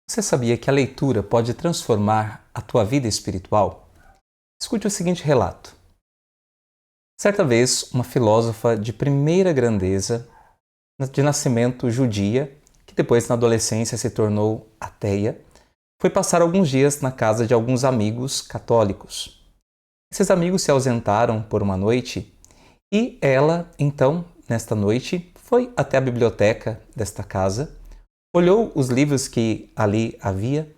Você sabia que a leitura pode transformar a tua vida espiritual? Escute o seguinte relato. Certa vez, uma filósofa de primeira grandeza, de nascimento judia, que depois na adolescência se tornou ateia, foi passar alguns dias na casa de alguns amigos católicos. Esses amigos se ausentaram por uma noite e ela, então, nesta noite, foi até a biblioteca desta casa, olhou os livros que ali havia.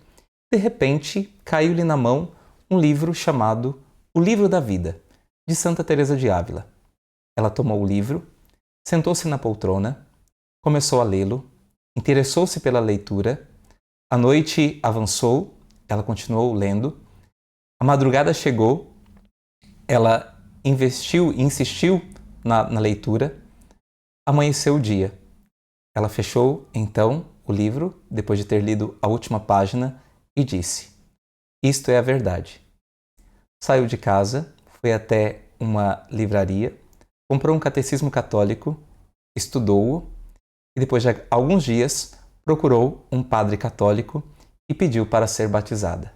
De repente, caiu-lhe na mão um livro chamado O Livro da Vida, de Santa Teresa de Ávila. Ela tomou o livro, sentou-se na poltrona, começou a lê-lo, interessou-se pela leitura. A noite avançou, ela continuou lendo. A madrugada chegou, ela insistiu na leitura. Amanheceu o dia. Ela fechou, então, o livro, depois de ter lido a última página, e disse: "Isto é a verdade." Saiu de casa, foi até uma livraria, comprou um catecismo católico, estudou-o e depois de alguns dias procurou um padre católico e pediu para ser batizada.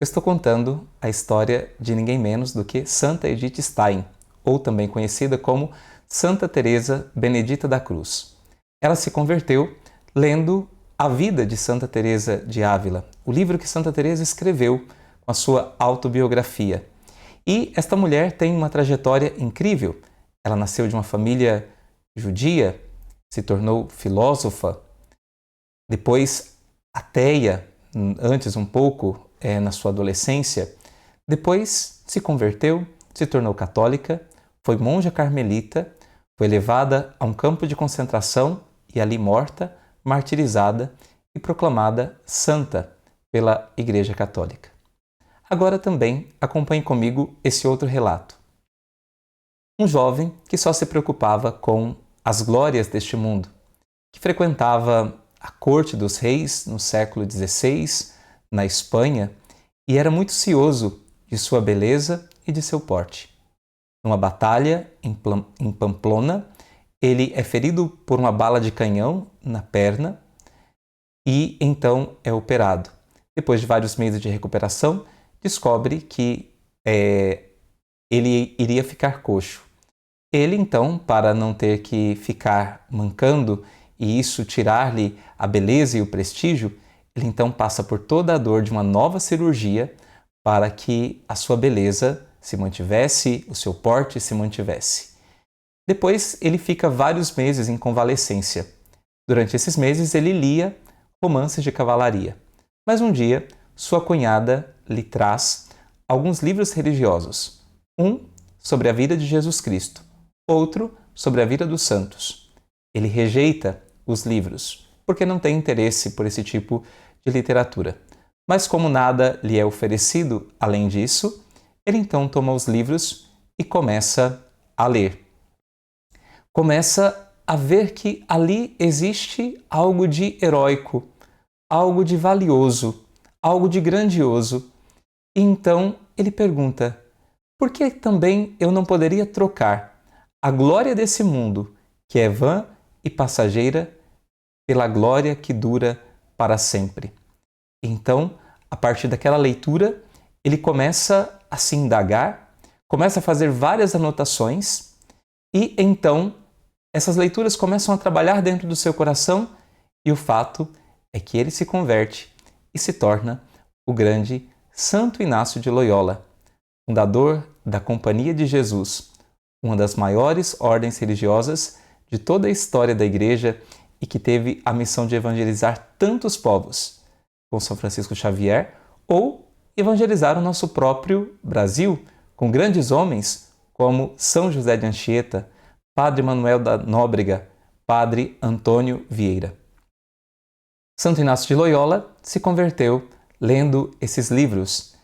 Eu estou contando a história de ninguém menos do que Santa Edith Stein, ou também conhecida como Santa Teresa Benedita da Cruz. Ela se converteu lendo a vida de Santa Teresa de Ávila, o livro que Santa Teresa escreveu com a sua autobiografia. E esta mulher tem uma trajetória incrível. Ela nasceu de uma família judia, se tornou filósofa, depois ateia, antes um pouco na sua adolescência, depois se converteu, se tornou católica, foi monja carmelita, foi levada a um campo de concentração e ali morta, martirizada e proclamada santa pela Igreja Católica. Agora também acompanhe comigo esse outro relato. Um jovem que só se preocupava com as glórias deste mundo, que frequentava a corte dos reis no século XVI, na Espanha, e era muito cioso de sua beleza e de seu porte. Numa batalha em Pamplona, ele é ferido por uma bala de canhão na perna e então é operado. Depois de vários meses de recuperação, descobre que ele iria ficar coxo. Ele então, para não ter que ficar mancando e isso tirar-lhe a beleza e o prestígio, ele então passa por toda a dor de uma nova cirurgia para que a sua beleza se mantivesse, o seu porte se mantivesse. Depois ele fica vários meses em convalescência. Durante esses meses ele lia romances de cavalaria. Mas um dia sua cunhada lhe traz alguns livros religiosos. Um sobre a vida de Jesus Cristo, outro sobre a vida dos santos. Ele rejeita os livros porque não tem interesse por esse tipo de literatura. Mas como nada lhe é oferecido além disso, ele então toma os livros e começa a ler. Começa a ver que ali existe algo de heróico, algo de valioso, algo de grandioso. E então ele pergunta: por que também eu não poderia trocar a glória desse mundo, que é vã e passageira, pela glória que dura para sempre? Então, a partir daquela leitura, ele começa a se indagar, começa a fazer várias anotações e então essas leituras começam a trabalhar dentro do seu coração e o fato é que ele se converte e se torna o grande Santo Inácio de Loyola, fundador da Companhia de Jesus, uma das maiores ordens religiosas de toda a história da Igreja e que teve a missão de evangelizar tantos povos, com São Francisco Xavier, ou evangelizar o nosso próprio Brasil, com grandes homens como São José de Anchieta, Padre Manuel da Nóbrega, Padre Antônio Vieira. Santo Inácio de Loyola se converteu lendo esses livros,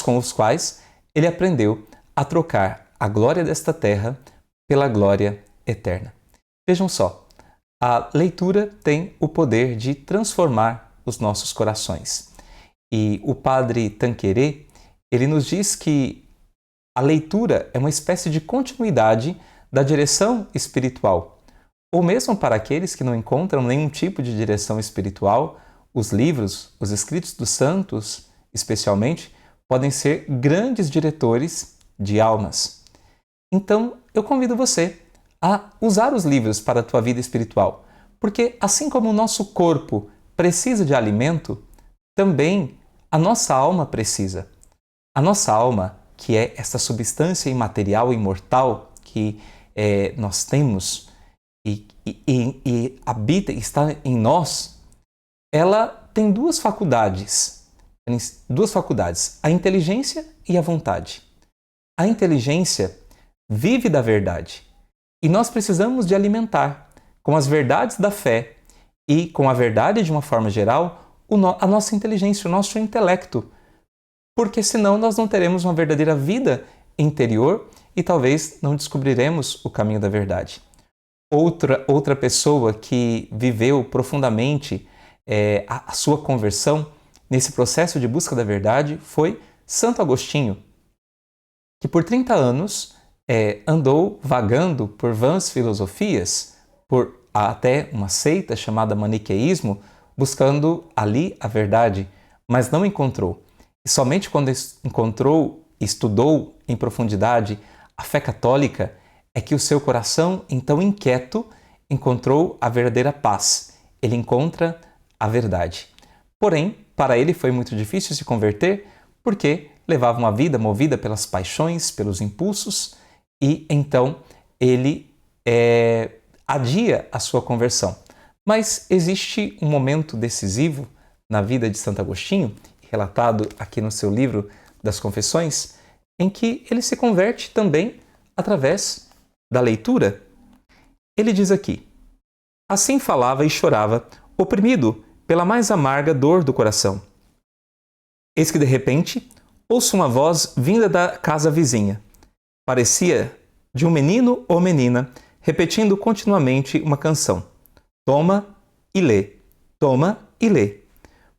com os quais ele aprendeu a trocar a glória desta terra pela glória eterna. Vejam só, a leitura tem o poder de transformar os nossos corações. E o Padre Tanquerê, ele nos diz que a leitura é uma espécie de continuidade da direção espiritual. ou mesmo para aqueles que não encontram nenhum tipo de direção espiritual, os livros, os escritos dos santos, especialmente, podem ser grandes diretores de almas. Então, eu convido você a usar os livros para a tua vida espiritual, porque assim como o nosso corpo precisa de alimento, também a nossa alma precisa. A nossa alma, que é essa substância imaterial e imortal que nós temos e habita, está em nós, ela tem duas faculdades, a inteligência e a vontade. A inteligência vive da verdade e nós precisamos de alimentar com as verdades da fé e com a verdade de uma forma geral a nossa inteligência, o nosso intelecto, porque senão nós não teremos uma verdadeira vida interior e talvez não descobriremos o caminho da verdade. Outra pessoa que viveu profundamente a sua conversão nesse processo de busca da verdade foi Santo Agostinho, que por 30 anos andou vagando por vãs filosofias, por até uma seita chamada maniqueísmo, buscando ali a verdade, mas não encontrou. E somente quando encontrou, estudou em profundidade a fé católica, é que o seu coração, então inquieto, encontrou a verdadeira paz. Ele encontra a verdade. Porém, para ele foi muito difícil se converter, porque levava uma vida movida pelas paixões, pelos impulsos, e então ele adia a sua conversão. Mas existe um momento decisivo na vida de Santo Agostinho, relatado aqui no seu livro das Confissões, em que ele se converte também através da leitura. Ele diz aqui: assim falava e chorava, oprimido pela mais amarga dor do coração. Eis que de repente ouço uma voz vinda da casa vizinha. Parecia de um menino ou menina repetindo continuamente uma canção. Toma e lê, toma e lê.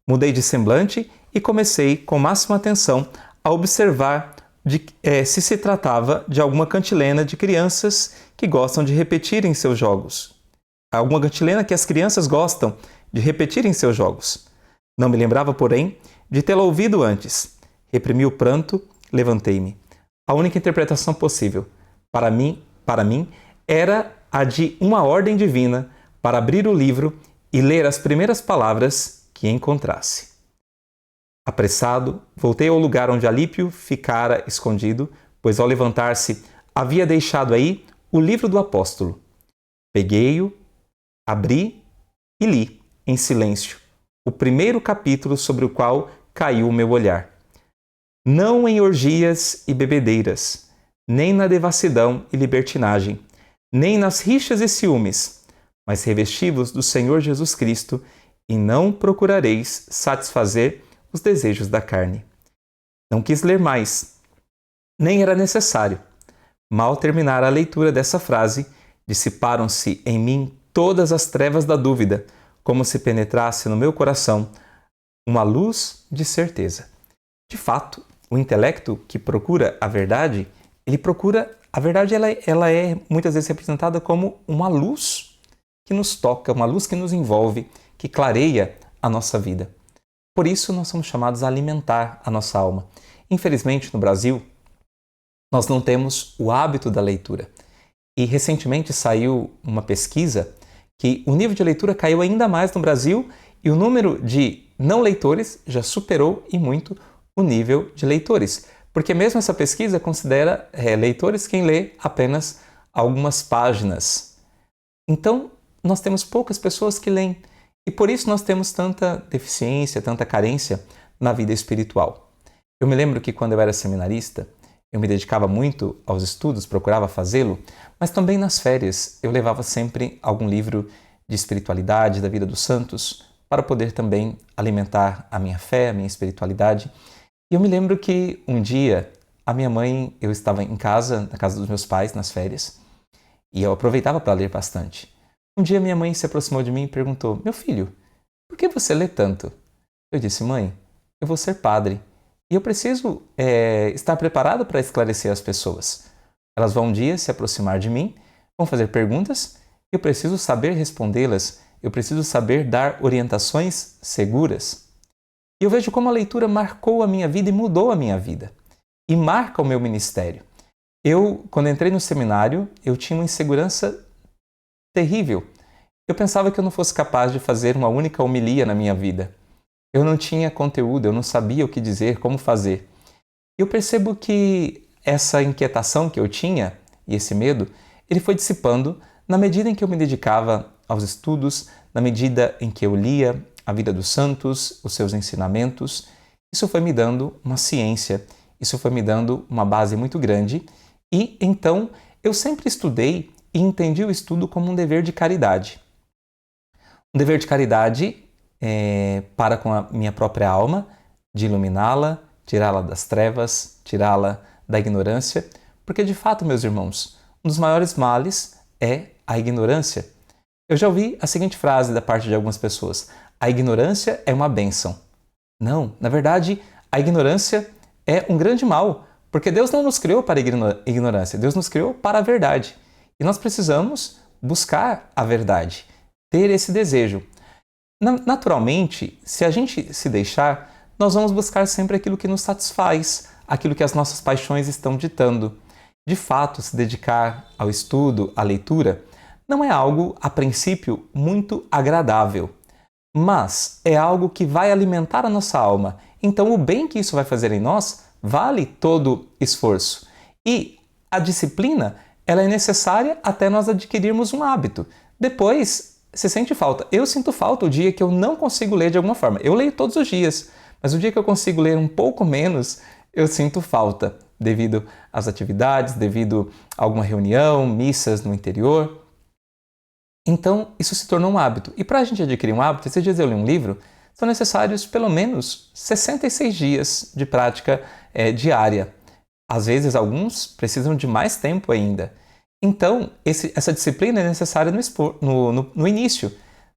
Mudei de semblante e comecei com máxima atenção a observar se tratava de alguma cantilena de crianças que gostam de repetir em seus jogos. Alguma cantilena que as crianças gostam de repetir em seus jogos. Não me lembrava, porém, de tê-la ouvido antes. Reprimi o pranto, levantei-me. A única interpretação possível, para mim, era a de uma ordem divina para abrir o livro e ler as primeiras palavras que encontrasse. Apressado, voltei ao lugar onde Alípio ficara escondido, pois ao levantar-se havia deixado aí o livro do apóstolo. Peguei-o, abri e li, em silêncio, o primeiro capítulo sobre o qual caiu o meu olhar. Não em orgias e bebedeiras, nem na devassidão e libertinagem, nem nas rixas e ciúmes, mas revesti-vos do Senhor Jesus Cristo e não procurareis satisfazer os desejos da carne. Não quis ler mais, nem era necessário. Mal terminara a leitura dessa frase, dissiparam-se em mim todas as trevas da dúvida, como se penetrasse no meu coração uma luz de certeza. De fato, o intelecto que procura a verdade, ele procura a verdade, ela é muitas vezes representada como uma luz que nos toca, uma luz que nos envolve, que clareia a nossa vida. Por isso, nós somos chamados a alimentar a nossa alma. Infelizmente, no Brasil, nós não temos o hábito da leitura. E recentemente saiu uma pesquisa que o nível de leitura caiu ainda mais no Brasil e o número de não leitores já superou e muito o nível de leitores. Porque mesmo essa pesquisa considera leitores quem lê apenas algumas páginas. Então, nós temos poucas pessoas que leem. E por isso nós temos tanta deficiência, tanta carência na vida espiritual. Eu me lembro que quando eu era seminarista, eu me dedicava muito aos estudos, procurava fazê-lo, mas também nas férias eu levava sempre algum livro de espiritualidade, da vida dos santos, para poder também alimentar a minha fé, a minha espiritualidade. E eu me lembro que um dia a minha mãe, eu estava em casa, na casa dos meus pais, nas férias, e eu aproveitava para ler bastante. Um dia minha mãe se aproximou de mim e perguntou: meu filho, por que você lê tanto? Eu disse: mãe, eu vou ser padre e eu preciso estar preparado para esclarecer as pessoas. Elas vão um dia se aproximar de mim, vão fazer perguntas eu preciso saber respondê-las, eu preciso saber dar orientações seguras. E eu vejo como a leitura marcou a minha vida e mudou a minha vida. E marca o meu ministério. Eu, quando entrei no seminário, eu tinha uma insegurança terrível. Eu pensava que eu não fosse capaz de fazer uma única homilia na minha vida. Eu não tinha conteúdo, eu não sabia o que dizer, como fazer. E eu percebo que essa inquietação que eu tinha, e esse medo, ele foi dissipando na medida em que eu me dedicava aos estudos, na medida em que eu lia a vida dos santos, os seus ensinamentos. Isso foi me dando uma ciência, isso foi me dando uma base muito grande. E então eu sempre estudei e entendi o estudo como um dever de caridade. Um dever de caridade para com a minha própria alma, de iluminá-la, tirá-la das trevas, tirá-la da ignorância, porque de fato, meus irmãos, um dos maiores males é a ignorância. Eu já ouvi a seguinte frase da parte de algumas pessoas: a ignorância é uma bênção. Não, na verdade, a ignorância é um grande mal, porque Deus não nos criou para a ignorância, Deus nos criou para a verdade. E nós precisamos buscar a verdade, ter esse desejo. Naturalmente, se a gente se deixar, nós vamos buscar sempre aquilo que nos satisfaz, aquilo que as nossas paixões estão ditando. De fato, se dedicar ao estudo, à leitura, não é algo, a princípio, muito agradável, mas é algo que vai alimentar a nossa alma. Então, o bem que isso vai fazer em nós vale todo esforço. E a disciplina, ela é necessária até nós adquirirmos um hábito. Depois, você sente falta. Eu sinto falta o dia que eu não consigo ler de alguma forma. Eu leio todos os dias, mas o dia que eu consigo ler um pouco menos, eu sinto falta, devido às atividades, devido a alguma reunião, missas no interior. Então, isso se tornou um hábito. E para a gente adquirir um hábito, esses dias eu li um livro, são necessários pelo menos 66 dias de prática diária. Às vezes, alguns precisam de mais tempo ainda. Então, essa disciplina é necessária no início.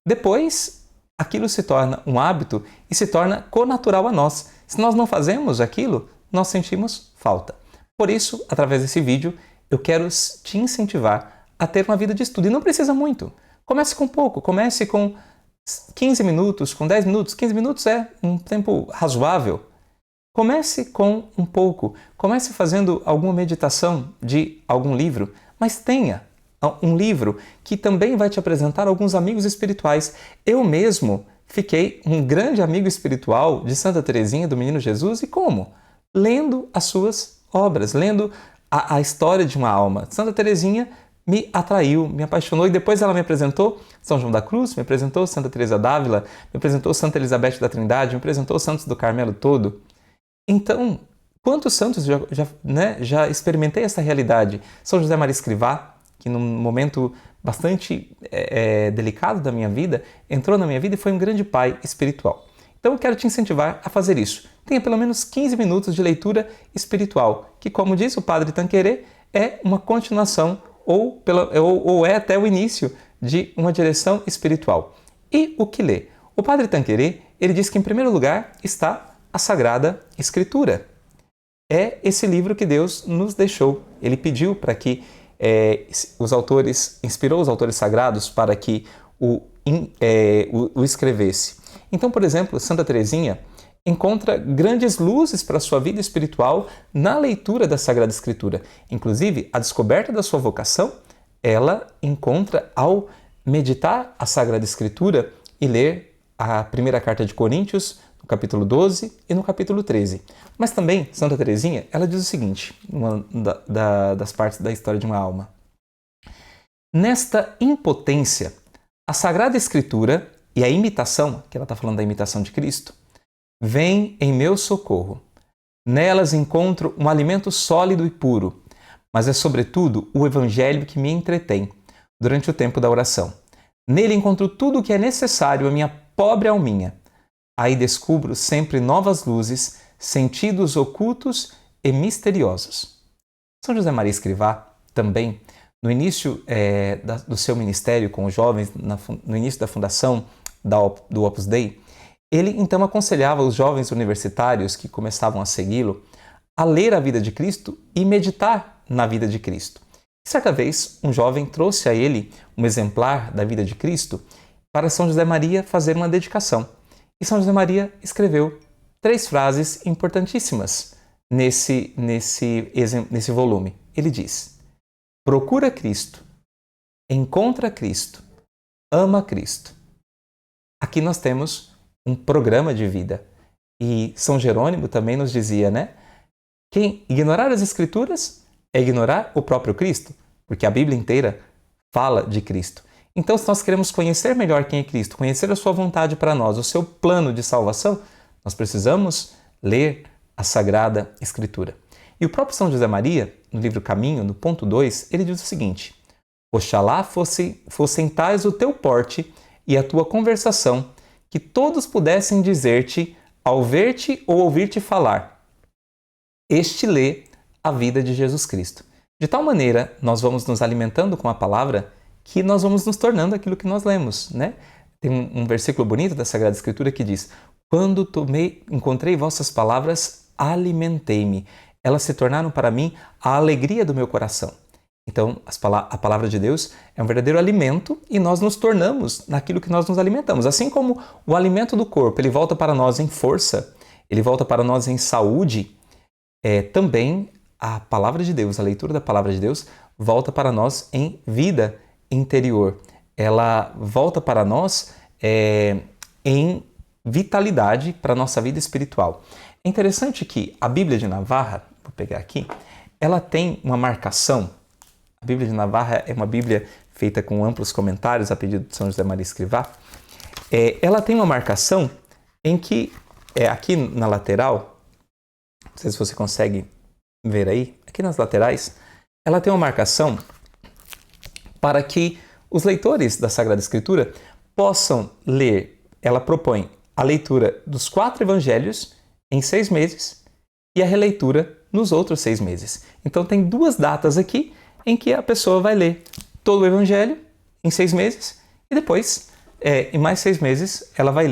Depois, aquilo se torna um hábito e se torna connatural a nós. Se nós não fazemos aquilo, nós sentimos falta. Por isso, através desse vídeo, eu quero te incentivar a ter uma vida de estudo. E não precisa muito. Comece com pouco, comece com 15 minutos, com 10 minutos. 15 minutos é um tempo razoável. Comece com um pouco. Comece fazendo alguma meditação de algum livro, mas tenha um livro que também vai te apresentar alguns amigos espirituais. Eu mesmo fiquei um grande amigo espiritual de Santa Teresinha do Menino Jesus. E como? Lendo as suas obras, lendo a história de uma alma. Santa Teresinha me atraiu, me apaixonou, e depois ela me apresentou São João da Cruz, me apresentou Santa Teresa d'Ávila, me apresentou Santa Elizabeth da Trindade, me apresentou Santos do Carmelo todo. Então, quantos santos já experimentei essa realidade? São José Maria Escrivá, que num momento bastante delicado da minha vida, entrou na minha vida e foi um grande pai espiritual. Então eu quero te incentivar a fazer isso. Tenha pelo menos 15 minutos de leitura espiritual, que, como diz o Padre Tanquerê, é uma continuação ou é até o início de uma direção espiritual. E o que ler? O Padre Tanquerê, ele diz que em primeiro lugar está a Sagrada Escritura. É esse livro que Deus nos deixou. Ele pediu para que inspirou os autores sagrados para que o escrevesse. Então, por exemplo, Santa Teresinha encontra grandes luzes para a sua vida espiritual na leitura da Sagrada Escritura. Inclusive, a descoberta da sua vocação, ela encontra ao meditar a Sagrada Escritura e ler a primeira carta de Coríntios, no capítulo 12 e no capítulo 13. Mas também, Santa Teresinha, ela diz o seguinte, uma das partes da história de uma alma. Nesta impotência, a Sagrada Escritura e a imitação, que ela está falando da imitação de Cristo, vem em meu socorro. Nelas encontro um alimento sólido e puro, mas é sobretudo o Evangelho que me entretém durante o tempo da oração. Nele encontro tudo o que é necessário à minha pobre alminha. Aí descubro sempre novas luzes, sentidos ocultos e misteriosos. São José Maria Escrivá, também, no início do seu ministério com os jovens, no início da fundação do Opus Dei, ele então aconselhava os jovens universitários que começavam a segui-lo a ler a vida de Cristo e meditar na vida de Cristo. Certa vez, um jovem trouxe a ele um exemplar da vida de Cristo para São José Maria fazer uma dedicação. E São José Maria escreveu 3 frases importantíssimas nesse volume. Ele diz: procura Cristo, encontra Cristo, ama Cristo. Aqui nós temos um programa de vida. E São Jerônimo também nos dizia, né? Quem ignorar as Escrituras é ignorar o próprio Cristo, porque a Bíblia inteira fala de Cristo. Então, se nós queremos conhecer melhor quem é Cristo, conhecer a sua vontade para nós, o seu plano de salvação, nós precisamos ler a Sagrada Escritura. E o próprio São José Maria, no livro Caminho, no ponto 2, ele diz o seguinte: oxalá fossem tais o teu porte e a tua conversação, que todos pudessem dizer-te, ao ver-te ou ouvir-te falar, este lê a vida de Jesus Cristo. De tal maneira, nós vamos nos alimentando com a palavra que nós vamos nos tornando aquilo que nós lemos, né? Tem um versículo bonito da Sagrada Escritura que diz: quando encontrei vossas palavras, alimentei-me. Elas se tornaram para mim a alegria do meu coração. Então, a palavra de Deus é um verdadeiro alimento e nós nos tornamos naquilo que nós nos alimentamos. Assim como o alimento do corpo, ele volta para nós em força, ele volta para nós em saúde, também a palavra de Deus, a leitura da palavra de Deus, volta para nós em vida interior. Ela volta para nós em vitalidade para a nossa vida espiritual. É interessante que a Bíblia de Navarra, vou pegar aqui, ela tem uma marcação. A Bíblia de Navarra é uma Bíblia feita com amplos comentários a pedido de São José Maria Escrivá. Ela tem uma marcação em que, aqui na lateral, não sei se você consegue ver aí, aqui nas laterais, ela tem uma marcação para que os leitores da Sagrada Escritura possam ler. Ela propõe a leitura dos 4 evangelhos em 6 meses e a releitura nos outros 6 meses. Então tem 2 datas aqui em que a pessoa vai ler todo o evangelho em 6 meses e depois, em mais 6 meses, ela vai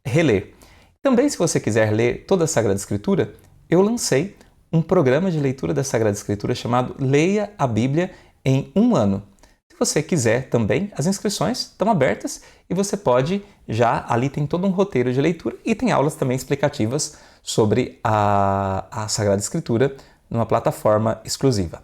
reler. Também, se você quiser ler toda a Sagrada Escritura, eu lancei um programa de leitura da Sagrada Escritura chamado Leia a Bíblia em 1 ano. Se você quiser também, as inscrições estão abertas e você pode ali tem todo um roteiro de leitura e tem aulas também explicativas sobre a Sagrada Escritura numa plataforma exclusiva.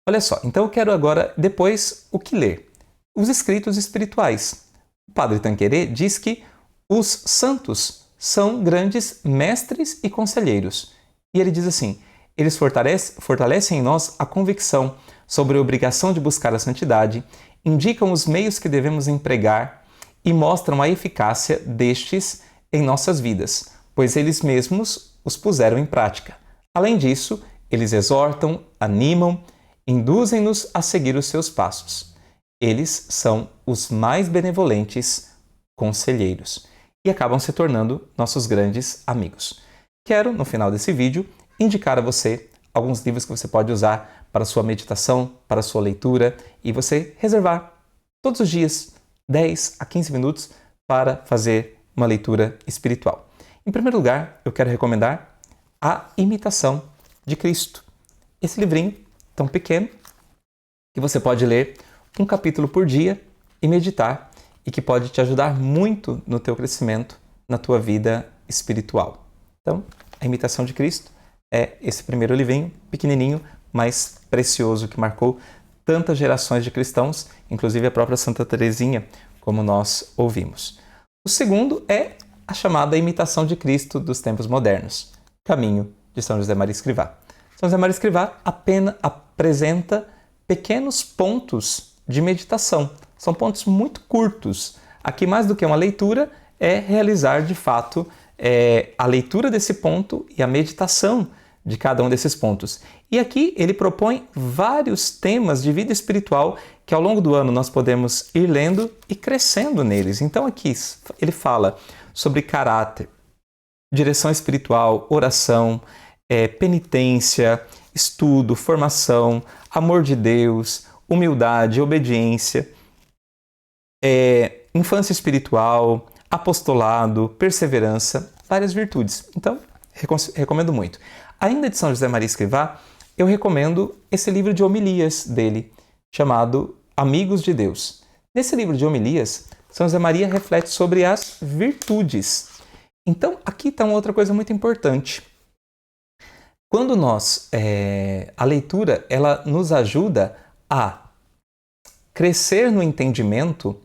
Olha só, então eu quero agora, depois, o que ler? Os escritos espirituais. O Padre Tanquerê diz que os santos são grandes mestres e conselheiros. E ele diz assim: eles fortalecem em nós a convicção sobre a obrigação de buscar a santidade, indicam os meios que devemos empregar e mostram a eficácia destes em nossas vidas, pois eles mesmos os puseram em prática. Além disso, eles exortam, animam, induzem-nos a seguir os seus passos. Eles são os mais benevolentes conselheiros e acabam se tornando nossos grandes amigos. Quero, no final desse vídeo, indicar a você alguns livros que você pode usar para sua meditação, para sua leitura e você reservar todos os dias 10 a 15 minutos para fazer uma leitura espiritual. Em primeiro lugar, eu quero recomendar A Imitação de Cristo. Esse livrinho tão pequeno que você pode ler um capítulo por dia e meditar e que pode te ajudar muito no teu crescimento, na tua vida espiritual. Então, A Imitação de Cristo é esse primeiro livrinho, pequenininho, mas precioso, que marcou tantas gerações de cristãos, inclusive a própria Santa Teresinha, como nós ouvimos. O segundo é a chamada Imitação de Cristo dos tempos modernos, Caminho de São José Maria Escrivá. São José Maria Escrivá apenas apresenta pequenos pontos de meditação. São pontos muito curtos. Aqui, mais do que uma leitura, é realizar de fato a leitura desse ponto e a meditação de cada um desses pontos. E aqui ele propõe vários temas de vida espiritual que ao longo do ano nós podemos ir lendo e crescendo neles. Então aqui ele fala sobre caráter, direção espiritual, oração, penitência, estudo, formação, amor de Deus, humildade, obediência, infância espiritual, apostolado, perseverança, várias virtudes. Então, recomendo muito. Ainda de São José Maria Escrivá, eu recomendo esse livro de homilias dele, chamado Amigos de Deus. Nesse livro de homilias, São José Maria reflete sobre as virtudes. Então, aqui está uma outra coisa muito importante. Quando a leitura, ela nos ajuda a crescer no entendimento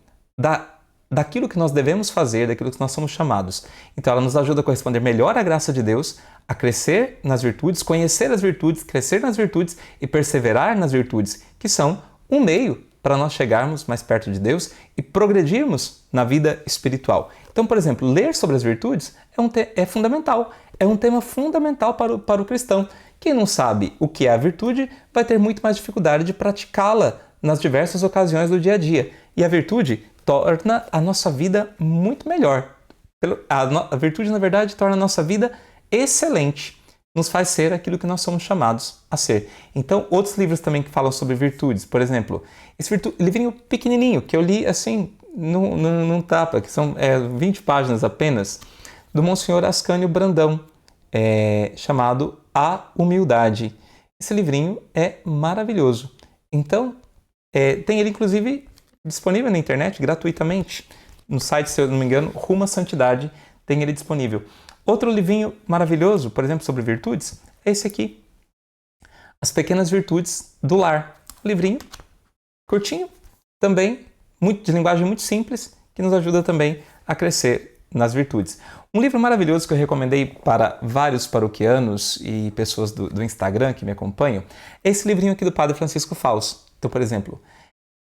daquilo que nós devemos fazer, daquilo que nós somos chamados. Então, ela nos ajuda a corresponder melhor à graça de Deus, a crescer nas virtudes, conhecer as virtudes, crescer nas virtudes e perseverar nas virtudes, que são um meio para nós chegarmos mais perto de Deus e progredirmos na vida espiritual. Então, por exemplo, ler sobre as virtudes é fundamental, é um tema fundamental para o cristão. Quem não sabe o que é a virtude vai ter muito mais dificuldade de praticá-la nas diversas ocasiões do dia a dia. E a virtude torna a nossa vida muito melhor. A virtude, na verdade, torna a nossa vida excelente. Nos faz ser aquilo que nós somos chamados a ser. Então, outros livros também que falam sobre virtudes, por exemplo, esse livrinho pequenininho que eu li assim, num tapa, que são 20 páginas apenas, do Monsenhor Ascânio Brandão, chamado A Humildade. Esse livrinho é maravilhoso. Então, tem ele inclusive disponível na internet gratuitamente. No site, se eu não me engano, Rumo à Santidade, tem ele disponível. Outro livrinho maravilhoso, por exemplo, sobre virtudes, é esse aqui. As Pequenas Virtudes do Lar. Livrinho curtinho, também de linguagem muito simples, que nos ajuda também a crescer nas virtudes. Um livro maravilhoso que eu recomendei para vários paroquianos e pessoas do Instagram que me acompanham é esse livrinho aqui do Padre Francisco Fausto. Então, por exemplo,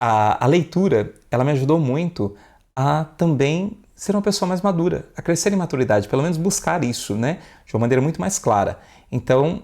a leitura, ela me ajudou muito a também ser uma pessoa mais madura, a crescer em maturidade, pelo menos buscar isso, né? De uma maneira muito mais clara. Então,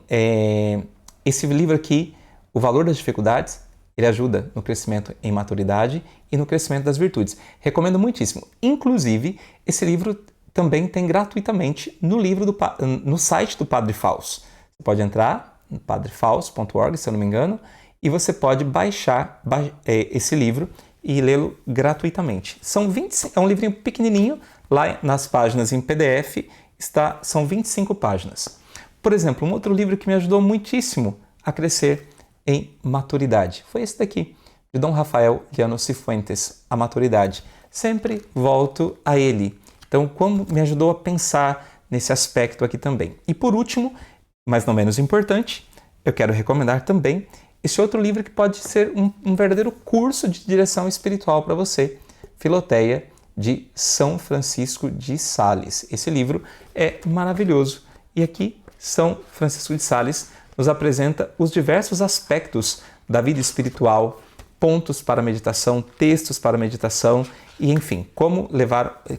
esse livro aqui, O Valor das Dificuldades, ele ajuda no crescimento em maturidade e no crescimento das virtudes. Recomendo muitíssimo. Inclusive, esse livro também tem gratuitamente no site do Padre Fausto. Você pode entrar no padrefausto.org, se eu não me engano, e você pode baixar esse livro e lê-lo gratuitamente. É um livrinho pequenininho, lá nas páginas em PDF, são 25 páginas. Por exemplo, um outro livro que me ajudou muitíssimo a crescer em maturidade foi esse daqui, de Dom Rafael Llano Cifuentes, A Maturidade. Sempre volto a ele. Então, como me ajudou a pensar nesse aspecto aqui também. E por último, mas não menos importante, eu quero recomendar também esse outro livro que pode ser um verdadeiro curso de direção espiritual para você, Filoteia, de São Francisco de Sales. Esse livro é maravilhoso. E aqui, São Francisco de Sales nos apresenta os diversos aspectos da vida espiritual, pontos para meditação, textos para meditação e, enfim, como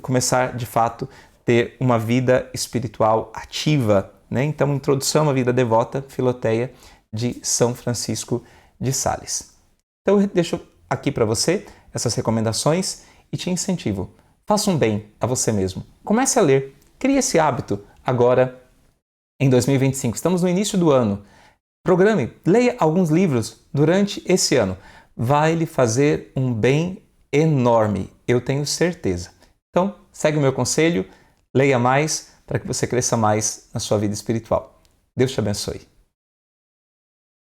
começar de fato ter uma vida espiritual ativa, né? Então, introdução à vida devota, Filoteia, de São Francisco de Sales. Então eu deixo aqui para você essas recomendações e te incentivo. Faça um bem a você mesmo. Comece a ler. Crie esse hábito agora em 2025. Estamos no início do ano. Programe, leia alguns livros durante esse ano. Vai lhe fazer um bem enorme, eu tenho certeza. Então, segue o meu conselho, leia mais para que você cresça mais na sua vida espiritual. Deus te abençoe.